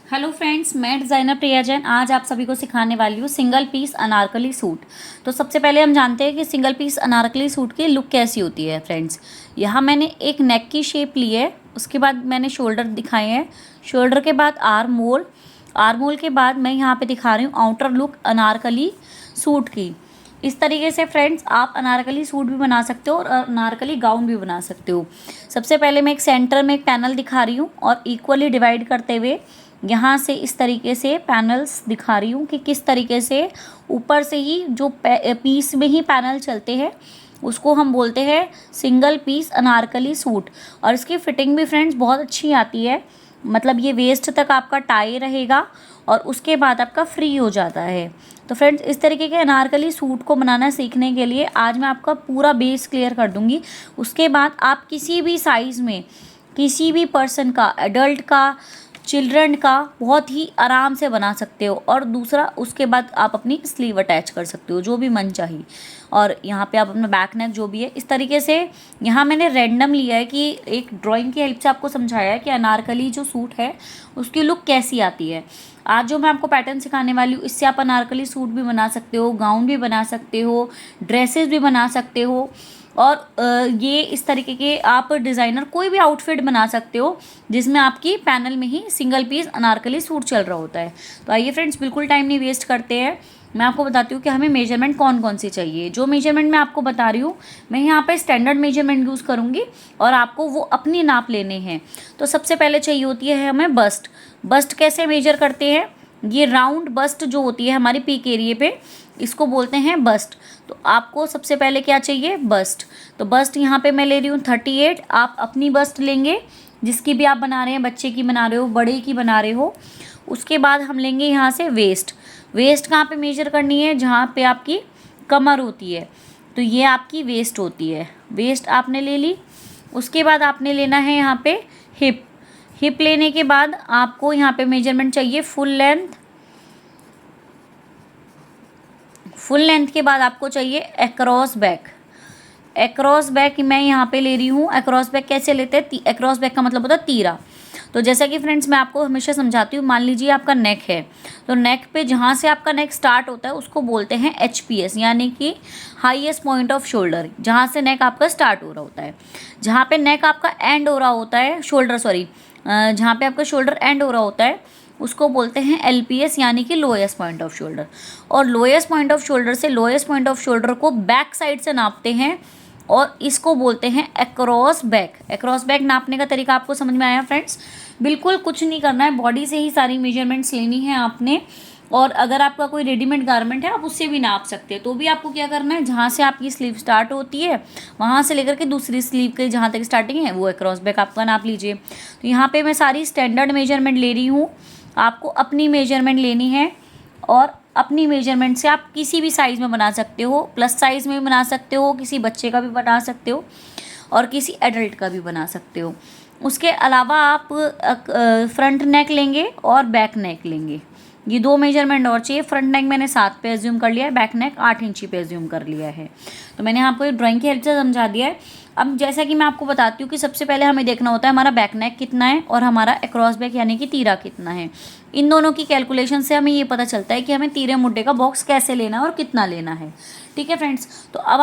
Hello friends, मैं designer प्रिया जैन आज आप सभी को सिखाने वाली हूँ सिंगल पीस अनारकली सूट। तो सबसे पहले हम जानते हैं कि सिंगल पीस अनारकली सूट की लुक कैसी होती है। फ्रेंड्स, यहाँ मैंने एक नेक की शेप ली है, उसके बाद मैंने शोल्डर दिखाए हैं, शोल्डर के बाद आर्म होल के बाद मैं यहाँ पे दिखा रही हूँ आउटर लुक अनारकली सूट की। इस तरीके से फ्रेंड्स आप अनारकली सूट भी बना सकते हो और अनारकली गाउन भी बना सकते हो। सबसे पहले मैं एक सेंटर में एक पैनल दिखा रही हूँ और इक्वली डिवाइड करते हुए यहाँ से इस तरीके से पैनल्स दिखा रही हूँ कि किस तरीके से ऊपर से ही जो पीस में ही पैनल चलते हैं उसको हम बोलते हैं सिंगल पीस अनारकली सूट। और इसकी फिटिंग भी फ्रेंड्स बहुत अच्छी आती है, मतलब ये वेस्ट तक आपका टाई रहेगा और उसके बाद आपका फ्री हो जाता है। तो फ्रेंड्स, इस तरीके के अनारकली सूट को बनाना सीखने के लिए आज मैं आपका पूरा बेस क्लियर कर दूंगी। उसके बाद आप किसी भी साइज़ में किसी भी पर्सन का, एडल्ट का, चिल्ड्रन का बहुत ही आराम से बना सकते हो। और दूसरा, उसके बाद आप अपनी स्लीव अटैच कर सकते हो जो भी मन चाहिए। और यहाँ पे आप अपना बैक नेक जो भी है इस तरीके से, यहाँ मैंने रैंडम लिया है कि एक ड्राइंग की हेल्प से आपको समझाया है कि अनारकली जो सूट है उसकी लुक कैसी आती है। आज जो मैं आपको पैटर्न सिखाने वाली हूँ इससे आप अनारकली सूट भी बना सकते हो, गाउन भी बना सकते हो, ड्रेसेस भी बना सकते हो और ये इस तरीके के आप डिज़ाइनर कोई भी आउटफिट बना सकते हो जिसमें आपकी पैनल में ही सिंगल पीस अनारकली सूट चल रहा होता है। तो आइए फ्रेंड्स, बिल्कुल टाइम नहीं वेस्ट करते हैं, मैं आपको बताती हूँ कि हमें मेजरमेंट कौन कौन सी चाहिए। जो मेजरमेंट मैं आपको बता रही हूँ मैं यहाँ पे स्टैंडर्ड मेजरमेंट यूज़ करूँगी और आपको वो अपनी नाप लेने हैं। तो सबसे पहले चाहिए होती है हमें बस्ट। बस्ट कैसे मेजर करते हैं, ये राउंड बस्ट जो होती है हमारी पीक एरिए पे, इसको बोलते हैं बस्ट। तो आपको सबसे पहले क्या चाहिए, बस्ट। तो बस्ट यहाँ पे मैं ले रही हूँ 38। आप अपनी बस्ट लेंगे जिसकी भी आप बना रहे हैं, बच्चे की बना रहे हो, बड़े की बना रहे हो। उसके बाद हम लेंगे यहाँ से वेस्ट। वेस्ट कहाँ पे मेजर करनी है, जहाँ पे आपकी कमर होती है, तो ये आपकी वेस्ट होती है। वेस्ट आपने ले ली। उसके बाद आपने लेना है यहाँ पे हिप। हिप लेने के बाद आपको यहाँ पे मेजरमेंट चाहिए फुल लेंथ। फुल लेंथ के बाद आपको चाहिए अक्रॉस बैक। अक्रॉस बैक मैं यहाँ पे ले रही हूँ। अक्रॉस बैक कैसे लेते हैं, अक्रॉस बैक का मतलब होता है तीरा। तो जैसा कि फ्रेंड्स मैं आपको हमेशा समझाती हूँ, मान लीजिए आपका नेक है, तो नेक पे जहाँ से आपका नेक स्टार्ट होता है उसको बोलते हैं HPS, यानी कि हाईएस्ट पॉइंट ऑफ शोल्डर। जहाँ से नेक आपका स्टार्ट हो रहा होता है, जहाँ पे नेक आपका एंड हो रहा होता है, जहाँ पे आपका शोल्डर एंड हो रहा होता है उसको बोलते हैं LPS, यानी कि लोएस्ट पॉइंट ऑफ शोल्डर। और लोएस्ट पॉइंट ऑफ शोल्डर से लोएस्ट पॉइंट ऑफ शोल्डर को बैक साइड से नापते हैं और इसको बोलते हैं अक्रॉस बैक। अक्रॉस बैक नापने का तरीका आपको समझ में आया फ्रेंड्स। बिल्कुल कुछ नहीं करना है, बॉडी से ही सारी मेजरमेंट्स लेनी है आपने। और अगर आपका कोई रेडीमेड गारमेंट है आप उससे भी नाप सकते हैं। तो भी आपको क्या करना है, जहाँ से आपकी स्लीव स्टार्ट होती है वहाँ से लेकर के दूसरी स्लीव के जहाँ तक स्टार्टिंग है वो अक्रॉस बैक आपका नाप लीजिए। तो यहाँ पे मैं सारी स्टैंडर्ड मेजरमेंट ले रही हूँ, आपको अपनी मेजरमेंट लेनी है। और अपनी मेजरमेंट से आप किसी भी साइज़ में बना सकते हो, प्लस साइज़ में भी बना सकते हो, किसी बच्चे का भी बना सकते हो और किसी एडल्ट का भी बना सकते हो। उसके अलावा आप फ्रंट नेक लेंगे और बैक नेक लेंगे, ये दो मेजरमेंट और चाहिए। फ्रंट नेक मैंने 7 पे एज्यूम कर लिया है, बैक नेक 8 इंची पे एज्यूम कर लिया है। तो मैंने आपको ड्राइंग की हेल्प से समझा दिया है। अब जैसा कि मैं आपको बताती हूँ कि सबसे पहले हमें देखना होता है हमारा बैक नेक कितना है और हमारा अक्रॉस बैक यानी कि तीरा कितना है। इन दोनों की कैलकुलेशन से हमें ये पता चलता है कि हमें तीरे मुड्डे का बॉक्स कैसे लेना है और कितना लेना है। ठीक है फ्रेंड्स, तो अब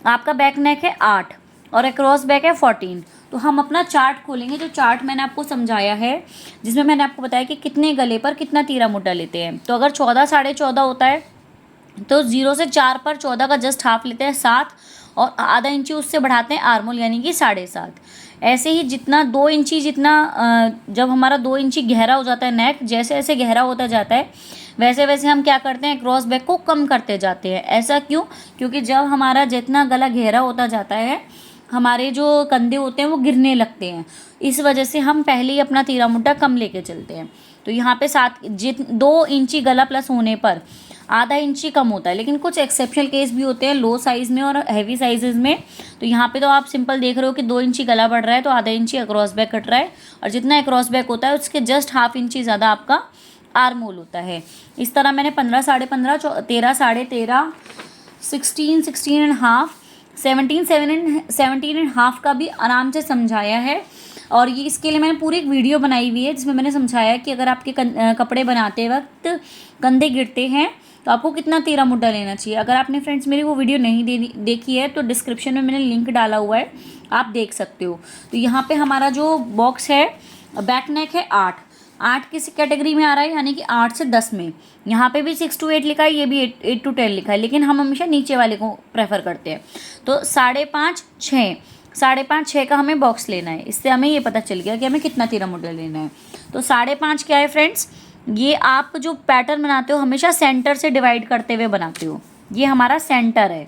आपका बैक नेक है 8 और अक्रॉस बैक है 14। तो हम अपना चार्ट खोलेंगे, जो चार्ट मैंने आपको समझाया है जिसमें मैंने आपको बताया कि कितने गले पर कितना तीरा मुड्डा लेते हैं। तो अगर 14 साढ़े 14 होता है तो 0 से 4 पर 14 का जस्ट हाफ लेते हैं 7 और आधा इंची उससे बढ़ाते हैं आर्मोल यानी कि 7.5। ऐसे ही जितना 2 इंची जब हमारा 2 इंची गहरा हो जाता है नेक, जैसे जैसे गहरा होता जाता है वैसे वैसे हम क्या करते हैं, क्रॉस बैक को कम करते जाते हैं। ऐसा क्यों, क्योंकि जब हमारा जितना गला गहरा होता जाता है हमारे जो कंधे होते हैं वो गिरने लगते हैं। इस वजह से हम पहले ही अपना तीरा मुड्डा कम लेके चलते हैं। तो यहाँ पे 2 इंची गला प्लस होने पर आधा इंची कम होता है, लेकिन कुछ एक्सेप्शनल केस भी होते हैं लो साइज़ में और हैवी साइजेस में। तो यहाँ पे तो आप सिंपल देख रहे हो कि 2 इंची गला बढ़ रहा है तो आधा इंची अक्रॉस बैक कट रहा है और जितना अक्रॉस बैक होता है उसके जस्ट हाफ इंची ज़्यादा आपका आर्म होल होता है। इस तरह मैंने 15 साढ़े 15 13 साढ़े 13 16 16 एंड हाफ 17 एंड हाफ का भी आराम से समझाया है। और ये इसके लिए मैंने पूरी एक वीडियो बनाई हुई है जिसमें मैंने समझाया कि अगर आपके कपड़े बनाते वक्त कंधे गिरते हैं तो आपको कितना तिरा मुड्डा लेना चाहिए। अगर आपने फ्रेंड्स मेरी वो वीडियो नहीं देखी है तो डिस्क्रिप्शन में मैंने लिंक डाला हुआ है, आप देख सकते हो। तो यहाँ पे हमारा जो बॉक्स है बैक नेक है 8 किस कैटेगरी में आ रहा है, यानी कि 8 से 10 में। यहाँ पे भी 6 to 8 लिखा है, ये भी 8 to 10 लिखा है, लेकिन हम हमेशा नीचे वाले को प्रेफर करते हैं। तो 5.5 6 5.5 6 का हमें बॉक्स लेना है। इससे हमें ये पता चल गया कि हमें कितना तिरा मुड्डा लेना है। तो 5.5 क्या है फ्रेंड्स, ये आप जो पैटर्न बनाते हो हमेशा सेंटर से डिवाइड करते हुए बनाते हो, ये हमारा सेंटर है,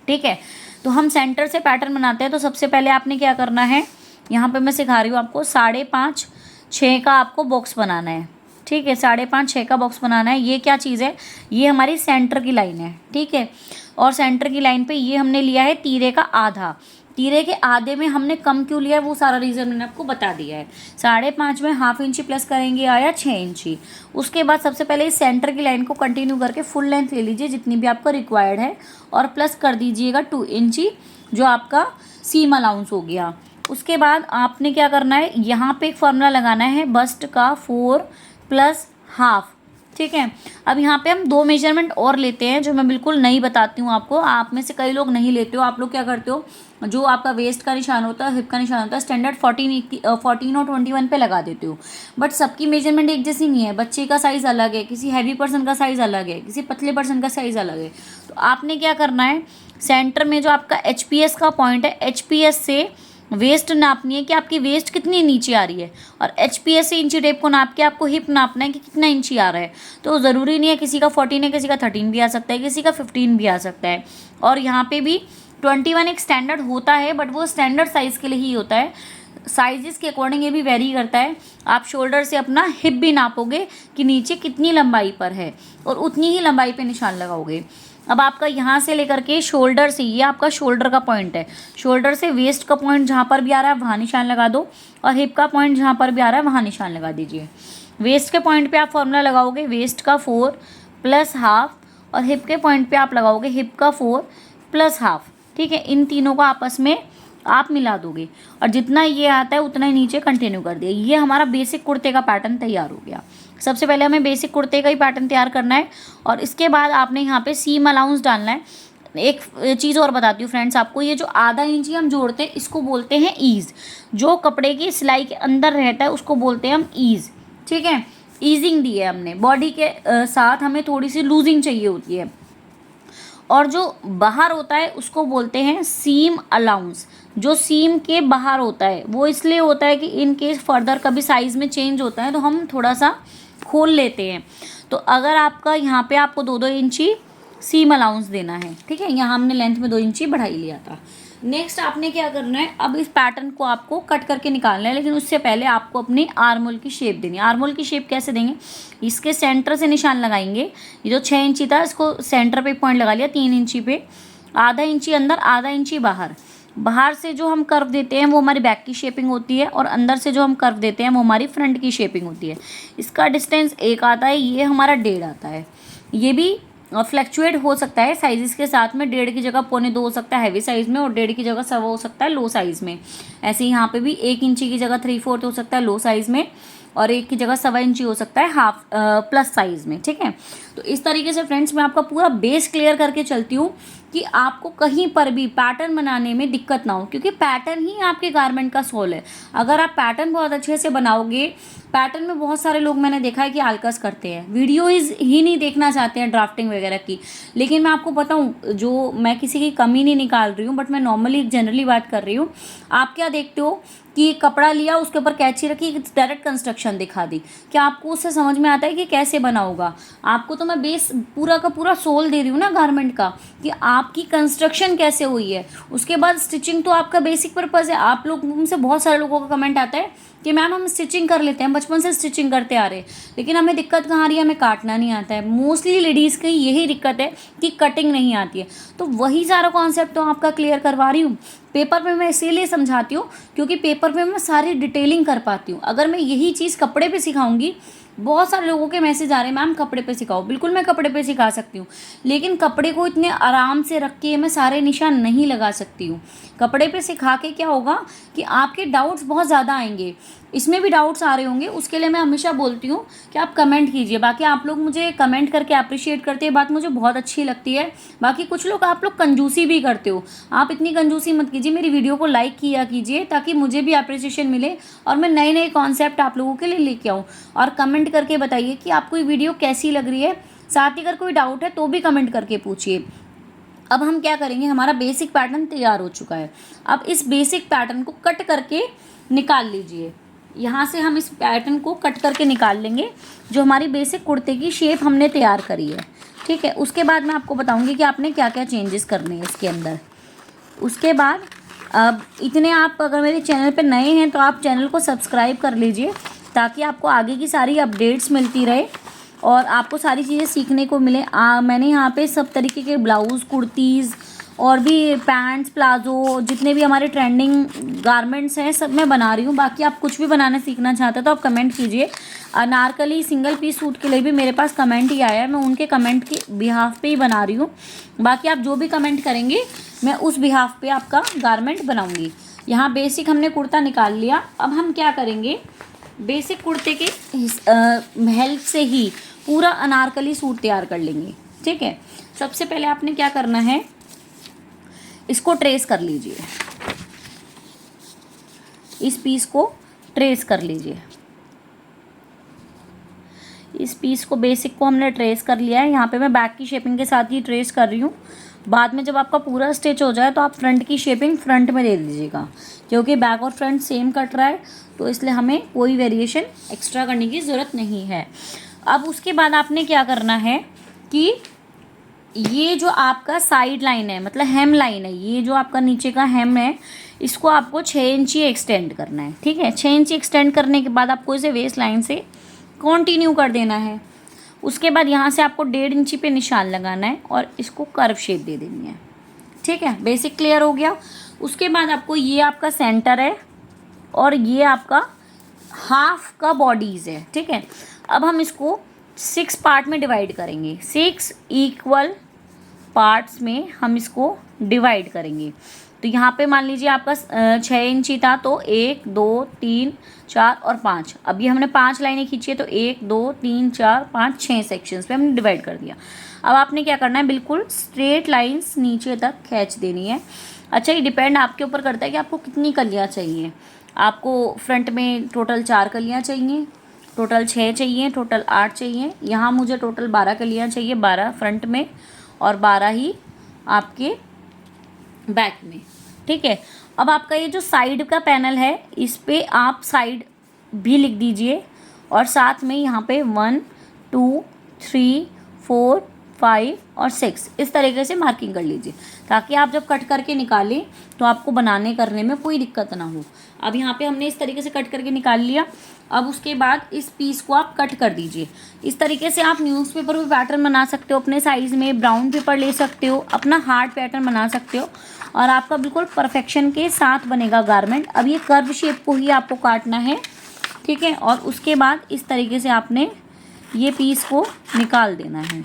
ठीक है। तो हम सेंटर से पैटर्न बनाते हैं। तो सबसे पहले आपने क्या करना है, यहाँ पे मैं सिखा रही हूँ आपको, 5.5 6 का आपको बॉक्स बनाना है, ठीक है। 5.5 6 का बॉक्स बनाना है। ये क्या चीज़ है, ये हमारी सेंटर की लाइन है, ठीक है। और सेंटर की लाइन पे ये हमने लिया है तीरे का आधा। तीरे के आधे में हमने कम क्यों लिया है वो सारा रीज़न मैंने आपको बता दिया है। 5.5 में ½ इंची प्लस करेंगे आया 6 इंची। उसके बाद सबसे पहले इस सेंटर की लाइन को कंटिन्यू करके फुल लेंथ ले लीजिए जितनी भी आपको रिक्वायर्ड है, और प्लस कर दीजिएगा 2 इंची जो आपका सीम अलाउंस हो गया। उसके बाद आपने क्या करना है, यहाँ पे एक फॉर्मूला लगाना है बस्ट का 4 + ½ ठीक है। अब यहाँ पे हम 2 मेजरमेंट और लेते हैं जो मैं बिल्कुल नहीं बताती हूँ आपको। आप में से कई लोग नहीं लेते हो, आप लोग क्या करते हो, जो आपका वेस्ट का निशान होता है, हिप का निशान होता है, स्टैंडर्ड 14 और 21 पे लगा देते हो। बट सबकी मेजरमेंट एक जैसी नहीं है, बच्चे का साइज़ अलग है, किसी हैवी पर्सन का साइज़ अलग है, किसी पतले पर्सन का साइज़ अलग है। तो आपने क्या करना है, सेंटर में जो आपका HPS का पॉइंट है, HPS से वेस्ट नापनी है कि आपकी वेस्ट कितनी नीचे आ रही है, और HPS से इंची टेप को नाप के आपको हिप नापना है कि कितना इंची आ रहा है। तो ज़रूरी नहीं है, किसी का 14 है, किसी का 13 भी आ सकता है, किसी का 15 भी आ सकता है। और यहाँ पे भी 21 एक स्टैंडर्ड होता है, बट वो स्टैंडर्ड साइज़ के लिए ही होता है। साइजेस के अकॉर्डिंग ये भी वेरी करता है। आप शोल्डर से अपना हिप भी नापोगे कि नीचे कितनी लंबाई पर है, और उतनी ही लंबाई पे निशान लगाओगे। अब आपका यहाँ से लेकर के शोल्डर से, ये आपका शोल्डर का पॉइंट है, शोल्डर से वेस्ट का पॉइंट जहाँ पर भी आ रहा है वहाँ निशान लगा दो, और हिप का पॉइंट जहाँ पर भी आ रहा है वहाँ निशान लगा दीजिए। वेस्ट के पॉइंट पे आप फॉर्मूला लगाओगे वेस्ट का 4 + ½ और हिप के पॉइंट पे आप लगाओगे हिप का 4 + ½ ठीक है। इन तीनों को आपस में आप मिला दोगे, और जितना ये आता है उतना ही नीचे कंटिन्यू कर दिया। ये हमारा बेसिक कुर्ते का पैटर्न तैयार हो गया। सबसे पहले हमें बेसिक कुर्ते का ही पैटर्न तैयार करना है, और इसके बाद आपने यहाँ पे सीम अलाउंस डालना है। एक चीज़ और बताती हूँ फ्रेंड्स आपको, ये जो ½ इंची हम जोड़ते हैं इसको बोलते हैं ईज। जो कपड़े की सिलाई के अंदर रहता है उसको बोलते हैं हम ईज, ठीक है। ईजिंग दी है हमने, बॉडी के साथ हमें थोड़ी सी लूजिंग चाहिए होती है। और जो बाहर होता है उसको बोलते हैं सीम अलाउंस। जो सीम के बाहर होता है वो इसलिए होता है कि इन केस फर्दर कभी साइज़ में चेंज होता है तो हम थोड़ा सा खोल लेते हैं। तो अगर आपका यहाँ पे आपको 2-2 इंची सीम अलाउंस देना है, ठीक है। यहाँ हमने लेंथ में 2 इंची बढ़ाई लिया था। नेक्स्ट आपने क्या करना है, अब इस पैटर्न को आपको कट करके निकालना है, लेकिन उससे पहले आपको अपनी आर्मोल की शेप देनी है। आर्मोल की शेप कैसे देंगे, इसके सेंटर से निशान लगाएंगे। ये जो 6 इंची था इसको सेंटर पे पॉइंट लगा लिया, 3 इंची पे, ½ इंची अंदर, ½ इंची बाहर। बाहर से जो हम कर्व देते हैं वो हमारी बैक की शेपिंग होती है, और अंदर से जो हम कर्व देते हैं वो हमारी फ्रंट की शेपिंग होती है। इसका डिस्टेंस 1 आता है, ये हमारा 1.5 आता है। ये भी फ्लैक्चुएट हो सकता है साइज़ के साथ में, 1.5 की जगह 2.25 हो सकता है हैवी साइज़ में, और 1.5 की जगह 1.25 हो सकता है लो साइज़ में। ऐसे ही यहाँ पे भी 1 इंची की जगह 3/4 हो सकता है लो साइज़ में, और 1 की जगह 1.25 इंची हो सकता है हाफ प्लस साइज़ में, ठीक है। तो इस तरीके से फ्रेंड्स मैं आपका पूरा बेस क्लियर करके चलती हूँ कि आपको कहीं पर भी पैटर्न बनाने में दिक्कत ना हो, क्योंकि पैटर्न ही आपके गारमेंट का सोल है। अगर आप पैटर्न बहुत अच्छे से बनाओगे, पैटर्न में बहुत सारे लोग मैंने देखा है कि आलकस करते हैं, वीडियोज़ ही नहीं देखना चाहते हैं ड्राफ्टिंग वगैरह की। लेकिन मैं आपको बताऊं, जो मैं किसी की कमी नहीं निकाल रही हूँ, बट मैं नॉर्मली जनरली बात कर रही हूँ। आप क्या देखते हो कि कपड़ा लिया, उसके ऊपर कैंची रखी, डायरेक्ट कंस्ट्रक्शन दिखा दी, क्या आपको उससे समझ में आता है कि कैसे बना होगा? आपको तो मैं बेस पूरा का पूरा सोल दे रही हूँ ना गारमेंट का, कि आपकी कंस्ट्रक्शन कैसे हुई है। उसके बाद स्टिचिंग तो आपका बेसिक पर्पज़ है। आप लोग, मुझसे बहुत सारे लोगों का कमेंट आता है कि मैम हम स्टिचिंग कर लेते हैं, बचपन से स्टिचिंग करते आ रहे हैं, लेकिन हमें दिक्कत कहाँ आ रही है, हमें काटना नहीं आता है। मोस्टली लेडीज़ की यही दिक्कत है कि कटिंग नहीं आती है। तो वही सारा कॉन्सेप्ट तो आपका क्लियर करवा रही हूँ। पेपर पे मैं इसीलिए समझाती हूँ क्योंकि पेपर पे मैं सारी डिटेलिंग कर पाती हूँ। अगर मैं यही चीज़ कपड़े पे सिखाऊंगी, बहुत सारे लोगों के मैसेज आ रहे हैं मैम कपड़े पे सिखाओ, बिल्कुल मैं कपड़े पे सिखा सकती हूँ, लेकिन कपड़े को इतने आराम से रख के मैं सारे निशान नहीं लगा सकती हूँ। कपड़े पे सिखा के क्या होगा कि आपके डाउट्स बहुत ज़्यादा आएंगे, इसमें भी डाउट्स आ रहे होंगे, उसके लिए मैं हमेशा बोलती हूँ कि आप कमेंट कीजिए। बाकी आप लोग मुझे कमेंट करके अप्रिशिएट करते हैं, बात मुझे बहुत अच्छी लगती है। बाकी कुछ लोग आप लोग कंजूसी भी करते हो, आप इतनी कंजूसी मत कीजिए, मेरी वीडियो को लाइक किया कीजिए ताकि मुझे भी अप्रिसिएशन मिले और मैं नए नए कॉन्सेप्ट आप लोगों के लिए लेके आऊँ। और कमेंट करके बताइए कि आपको ये वीडियो कैसी लग रही है। साथ ही अगर कोई डाउट है तो भी कमेंट करके पूछिए। अब हम क्या करेंगे, हमारा बेसिक पैटर्न तैयार हो चुका है। अब इस बेसिक पैटर्न को कट करके निकाल लीजिए। यहाँ से हम इस पैटर्न को कट करके निकाल लेंगे, जो हमारी बेसिक कुर्ते की शेप हमने तैयार करी है। ठीक है, उसके बाद मैं आपको बताऊंगी कि आपने क्या क्या चेंजेस करने हैं इसके अंदर। उसके बाद अब इतने आप अगर मेरे चैनल पे नए हैं तो आप चैनल को सब्सक्राइब कर लीजिए ताकि आपको आगे की सारी अपडेट्स मिलती रहे और आपको सारी चीज़ें सीखने को मिले। मैंने यहाँ पे सब तरीके के ब्लाउज़, कुर्तीज़ और भी पैंट्स, प्लाजो, जितने भी हमारे ट्रेंडिंग गारमेंट्स हैं सब मैं बना रही हूँ। बाकी आप कुछ भी बनाना सीखना चाहते हो तो आप कमेंट कीजिए। अनारकली सिंगल पीस सूट के लिए भी मेरे पास कमेंट ही आया है, मैं उनके कमेंट के बिहाफ पे ही बना रही हूँ। बाकी आप जो भी कमेंट करेंगे मैं उस बिहाफ पे आपका गारमेंट बनाऊँगी। यहाँ बेसिक हमने कुर्ता निकाल लिया। अब हम क्या करेंगे, बेसिक कुर्ते के हेल्प से ही पूरा अनारकली सूट तैयार कर लेंगे। ठीक है, सबसे पहले आपने क्या करना है, इसको ट्रेस कर लीजिए, इस पीस को ट्रेस कर लीजिए। इस पीस को, बेसिक को हमने ट्रेस कर लिया है। यहाँ पे मैं बैक की शेपिंग के साथ ही ट्रेस कर रही हूँ। बाद में जब आपका पूरा स्टिच हो जाए तो आप फ्रंट की शेपिंग फ्रंट में दे दीजिएगा, क्योंकि बैक और फ्रंट सेम कट रहा है तो इसलिए हमें कोई वेरिएशन एक्स्ट्रा करने की ज़रूरत नहीं है। अब उसके बाद आपने क्या करना है कि ये जो आपका साइड लाइन है, मतलब हेम लाइन है, ये जो आपका नीचे का हेम है, इसको आपको 6 इंची एक्सटेंड करना है। ठीक है, 6 इंची एक्सटेंड करने के बाद आपको इसे वेस्ट लाइन से कंटिन्यू कर देना है। उसके बाद यहाँ से आपको 1.5 इंची पे निशान लगाना है और इसको कर्व शेप दे देनी है। ठीक है, बेसिक क्लियर हो गया। उसके बाद आपको, ये आपका सेंटर है और ये आपका हाफ का बॉडीज़ है। ठीक है, अब हम इसको 6 पार्ट में डिवाइड करेंगे, 6 इक्वल पार्ट्स में हम इसको डिवाइड करेंगे। तो यहाँ पे मान लीजिए आपका 6 इंची था तो 1 2 3 4 और 5। अब ये हमने 5 लाइनें खींची है तो 1 2 3 4 5 6 सेक्शंस पे हमने डिवाइड कर दिया। अब आपने क्या करना है, बिल्कुल स्ट्रेट लाइंस नीचे तक खींच देनी है। अच्छा, ये डिपेंड आपके ऊपर करता है कि आपको कितनी कलियाँ चाहिए। आपको फ्रंट में टोटल 4 कलियाँ चाहिए, टोटल 6 चाहिए, टोटल 8 चाहिए। यहाँ मुझे टोटल 12 कलियाँ चाहिए, 12 फ्रंट में और 12 ही आपके बैक में। ठीक है, अब आपका ये जो साइड का पैनल है इस पे आप साइड भी लिख दीजिए और साथ में यहाँ पे 1 2 3 4 5 और 6 इस तरीके से मार्किंग कर लीजिए ताकि आप जब कट करके निकालें तो आपको बनाने करने में कोई दिक्कत ना हो। अब यहाँ पे हमने इस तरीके से कट करके निकाल लिया। अब उसके बाद इस पीस को आप कट कर दीजिए। इस तरीके से आप न्यूज़पेपर पे पैटर्न बना सकते हो अपने साइज़ में, ब्राउन पेपर ले सकते हो, अपना हार्ड पैटर्न बना सकते हो और आपका बिल्कुल परफेक्शन के साथ बनेगा गारमेंट। अब ये कर्व शेप को ही आपको काटना है। ठीक है, और उसके बाद इस तरीके से आपने ये पीस को निकाल देना है।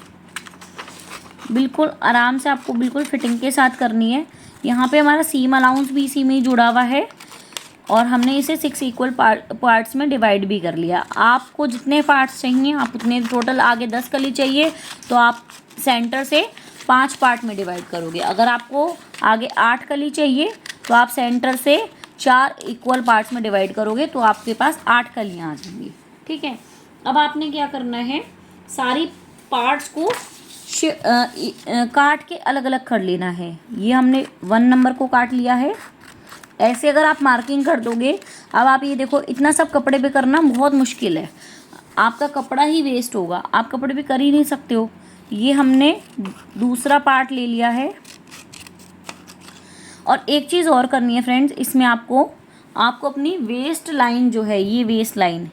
बिल्कुल आराम से आपको बिल्कुल फिटिंग के साथ करनी है। यहाँ पे हमारा सीम अलाउंस भी इसी में ही जुड़ा हुआ है और हमने इसे 6 इक्वल पार्ट्स में डिवाइड भी कर लिया। आपको जितने पार्ट्स चाहिए आप उतने, टोटल आगे 10 कली चाहिए तो आप सेंटर से 5 पार्ट में डिवाइड करोगे। अगर आपको आगे 8 कली चाहिए तो आप सेंटर से 4 इक्वल पार्ट्स में डिवाइड करोगे तो आपके पास 8 कलियाँ आ जाएंगी। ठीक है, अब आपने क्या करना है, सारी पार्ट्स को काट के अलग अलग कर लेना है। ये हमने 1 नंबर को काट लिया है। ऐसे अगर आप मार्किंग कर दोगे, अब आप ये देखो, इतना सब कपड़े पे करना बहुत मुश्किल है, आपका कपड़ा ही वेस्ट होगा, आप कपड़े पे कर ही नहीं सकते हो। ये हमने दूसरा पार्ट ले लिया है। और एक चीज़ और करनी है फ्रेंड्स, इसमें आपको आपको अपनी वेस्ट लाइन जो है, ये वेस्ट लाइन,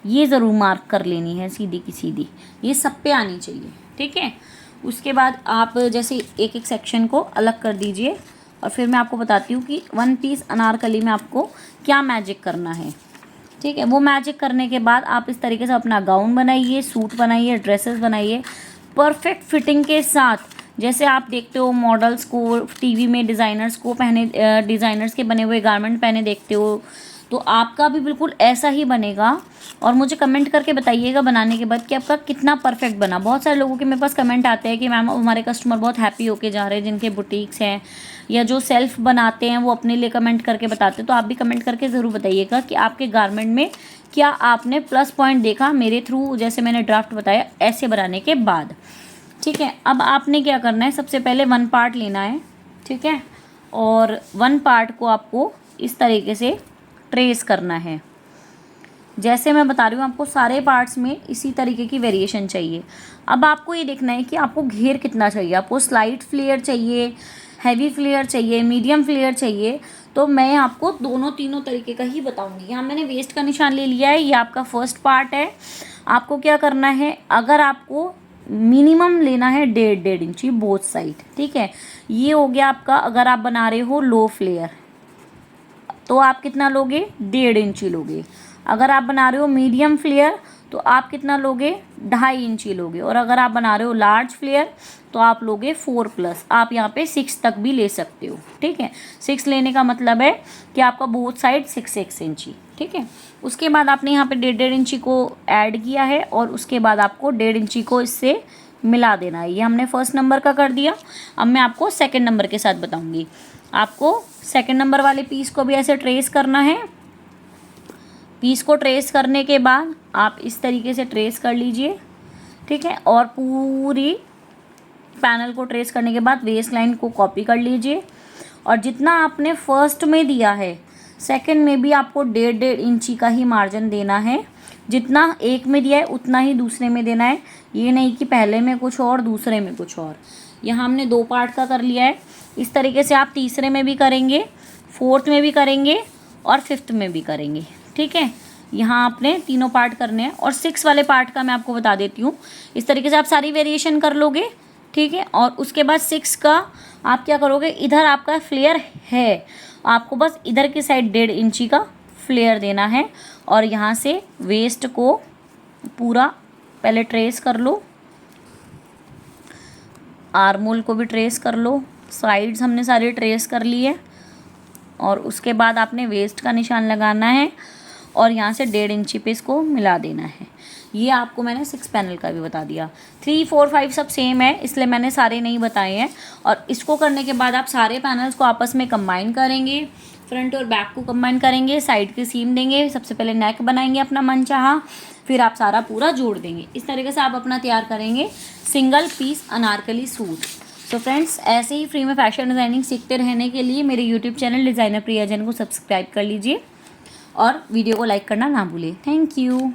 ये ज़रूर मार्क कर लेनी है सीधी की सीधी, ये सब पे आनी चाहिए, ठीक है। उसके बाद आप जैसे एक एक सेक्शन को अलग कर दीजिए और फिर मैं आपको बताती हूँ कि वन पीस अनारकली में आपको क्या मैजिक करना है, ठीक है। वो मैजिक करने के बाद आप इस तरीके से अपना गाउन बनाइए, सूट बनाइए, ड्रेसेस बनाइए परफेक्ट फिटिंग के साथ। जैसे आप देखते हो मॉडल्स को टीवी में डिज़ाइनर्स को पहने, डिज़ाइनर्स के बने हुए गारमेंट पहने देखते हो, तो आपका भी बिल्कुल ऐसा ही बनेगा। और मुझे कमेंट करके बताइएगा बनाने के बाद कि आपका कितना परफेक्ट बना। बहुत सारे लोगों के मेरे पास कमेंट आते हैं कि मैम हमारे कस्टमर बहुत हैप्पी होके जा रहे हैं, जिनके बुटीक्स हैं या जो सेल्फ बनाते हैं वो अपने लिए कमेंट करके बताते हैं। तो आप भी कमेंट करके ज़रूर बताइएगा कि आपके गारमेंट में क्या आपने प्लस पॉइंट देखा मेरे थ्रू, जैसे मैंने ड्राफ्ट बताया ऐसे बनाने के बाद, ठीक है। अब आपने क्या करना है, सबसे पहले वन पार्ट लेना है, ठीक है, और वन पार्ट को आपको इस तरीके से ट्रेस करना है। जैसे मैं बता रही हूँ आपको सारे पार्ट्स में इसी तरीके की वेरिएशन चाहिए। अब आपको ये देखना है कि आपको घेर कितना चाहिए, आपको स्लाइट फ्लेयर चाहिए, हैवी फ्लेयर चाहिए, मीडियम फ्लेयर चाहिए। तो मैं आपको दोनों तीनों तरीके का ही बताऊंगी। यहाँ मैंने वेस्ट का निशान ले लिया है, ये आपका फर्स्ट पार्ट है। आपको क्या करना है, अगर आपको मिनिमम लेना है 1.5 इंची बोथ साइड, ठीक है। ये हो गया आपका, अगर आप बना रहे हो लो फ्लेयर तो आप कितना लोगे, 1.5 इंची लोगे। अगर आप बना रहे हो मीडियम फ्लेयर तो आप कितना लोगे, 2.5 इंची लोगे। और अगर आप बना रहे हो लार्ज फ्लेयर तो आप लोगे 4+, आप यहाँ पे 6 तक भी ले सकते हो, ठीक है। 6 लेने का मतलब है कि आपका बोथ साइड 6 इंची, ठीक है। उसके बाद आपने यहाँ पे 1.5 इंची को ऐड किया है और उसके बाद आपको 1.5 इंची को इससे मिला देना है। ये हमने फर्स्ट नंबर का कर दिया। अब मैं आपको सेकेंड नंबर के साथ बताऊँगी। आपको सेकेंड नंबर वाले पीस को भी ऐसे ट्रेस करना है। पीस को ट्रेस करने के बाद आप इस तरीके से ट्रेस कर लीजिए, ठीक है। और पूरी पैनल को ट्रेस करने के बाद वेस्ट लाइन को कॉपी कर लीजिए। और जितना आपने फर्स्ट में दिया है सेकंड में भी आपको 1.5 इंची का ही मार्जिन देना है। जितना एक में दिया है उतना ही दूसरे में देना है। ये नहीं कि पहले में कुछ और दूसरे में कुछ और। यहाँ हमने 2 पार्ट का कर लिया है। इस तरीके से आप तीसरे में भी करेंगे, फोर्थ में भी करेंगे और फिफ्थ में भी करेंगे, ठीक है। यहाँ आपने तीनों पार्ट करने हैं। और 6 वाले पार्ट का मैं आपको बता देती हूँ। इस तरीके से आप सारी वेरिएशन कर लोगे, ठीक है। और उसके बाद 6 का आप क्या करोगे, इधर आपका फ्लेयर है, आपको बस इधर की साइड 1.5 इंची का फ्लेयर देना है। और यहाँ से वेस्ट को पूरा पहले ट्रेस कर लो, आर्मोल को भी ट्रेस कर लो, साइड्स हमने सारे ट्रेस कर लिए। और उसके बाद आपने वेस्ट का निशान लगाना है और यहाँ से 1.5 इंची पे इसको मिला देना है। ये आपको मैंने 6 पैनल का भी बता दिया। 3, 4, 5 सब सेम है, इसलिए मैंने सारे नहीं बताए हैं। और इसको करने के बाद आप सारे पैनल्स को आपस में कंबाइन करेंगे, फ्रंट और बैक को कंबाइन करेंगे, साइड की सीम देंगे, सबसे पहले नेक बनाएंगे अपना मनचाहा, फिर आप सारा पूरा जोड़ देंगे। इस तरीके से आप अपना तैयार करेंगे सिंगल पीस अनारकली सूट। तो फ्रेंड्स, ऐसे ही फ्री में फैशन डिज़ाइनिंग सीखते रहने के लिए मेरे यूट्यूब चैनल डिज़ाइनर प्रिया जैन को सब्सक्राइब कर लीजिए और वीडियो को लाइक करना ना भूलें। Thank you.